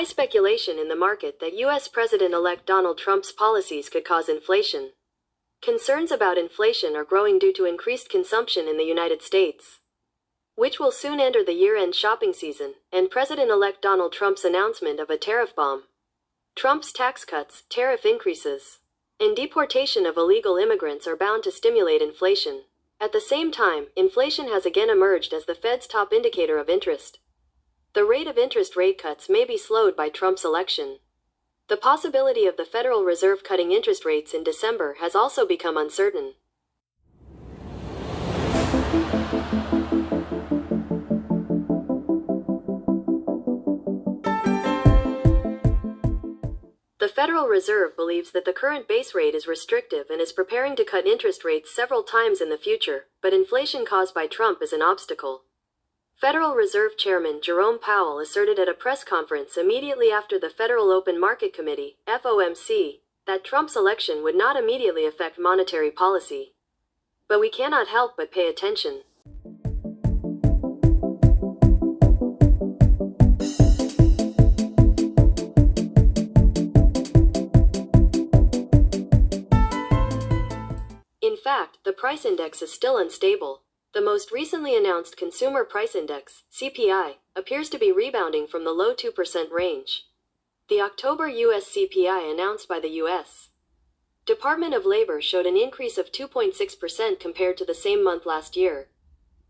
high speculation in the market that U.S. President-elect Donald Trump's policies could cause inflation. Concerns about inflation are growing due to increased consumption in the United States, which will soon enter the year-end shopping season, and President-elect Donald Trump's announcement of a tariff bomb. Trump's tax cuts, tariff increases, and deportation of illegal immigrants are bound to stimulate inflation. At the same time, inflation has again emerged as the Fed's top indicator of interest. The rate of interest rate cuts may be slowed by Trump's election. The possibility of the Federal Reserve cutting interest rates in December has also become uncertain. The Federal Reserve believes that the current base rate is restrictive and is preparing to cut interest rates several times in the future, but inflation caused by Trump is an obstacle. Federal Reserve Chairman Jerome Powell asserted at a press conference immediately after the Federal Open Market Committee, FOMC, that Trump's election would not immediately affect monetary policy. But we cannot help but pay attention. In fact, the price index is still unstable. The most recently announced Consumer Price Index, CPI, appears to be rebounding from the low 2% range. The October U.S. CPI announced by the U.S. Department of Labor showed an increase of 2.6% compared to the same month last year.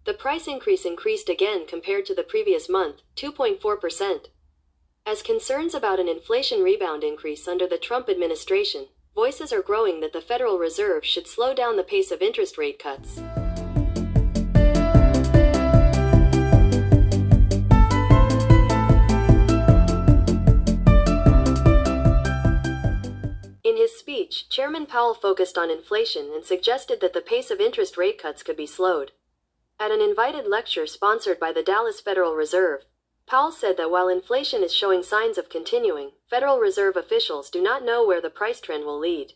The price increase increased again compared to the previous month, 2.4%. As concerns about an inflation rebound increase under the Trump administration, voices are growing that the Federal Reserve should slow down the pace of interest rate cuts. In his speech, Chairman Powell focused on inflation and suggested that the pace of interest rate cuts could be slowed. At an invited lecture sponsored by the Dallas Federal Reserve, Powell said that while inflation is showing signs of continuing, Federal Reserve officials do not know where the price trend will lead,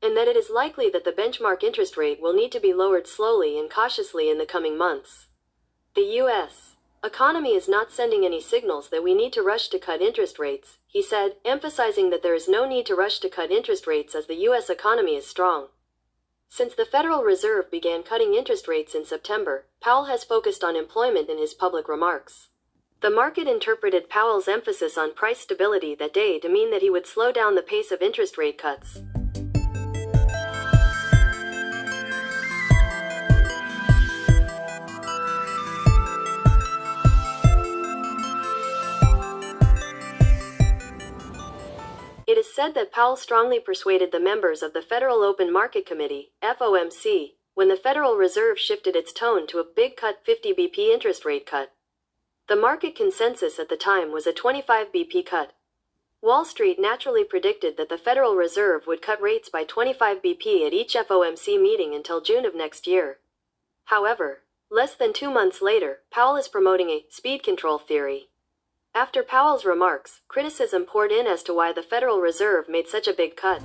and that it is likely that the benchmark interest rate will need to be lowered slowly and cautiously in the coming months. The U.S. economy is not sending any signals that we need to rush to cut interest rates, he said, emphasizing that there is no need to rush to cut interest rates as the U.S. economy is strong. Since the Federal Reserve began cutting interest rates in September, Powell has focused on employment in his public remarks. The market interpreted Powell's emphasis on price stability that day to mean that he would slow down the pace of interest rate cuts. It is said that Powell strongly persuaded the members of the Federal Open Market Committee, FOMC, when the Federal Reserve shifted its tone to a big cut 50 BP interest rate cut. The market consensus at the time was a 25 BP cut. Wall Street naturally predicted that the Federal Reserve would cut rates by 25 BP at each FOMC meeting until June of next year. However, less than 2 months later, Powell is promoting a speed control theory. After Powell's remarks, criticism poured in as to why the Federal Reserve made such a big cut.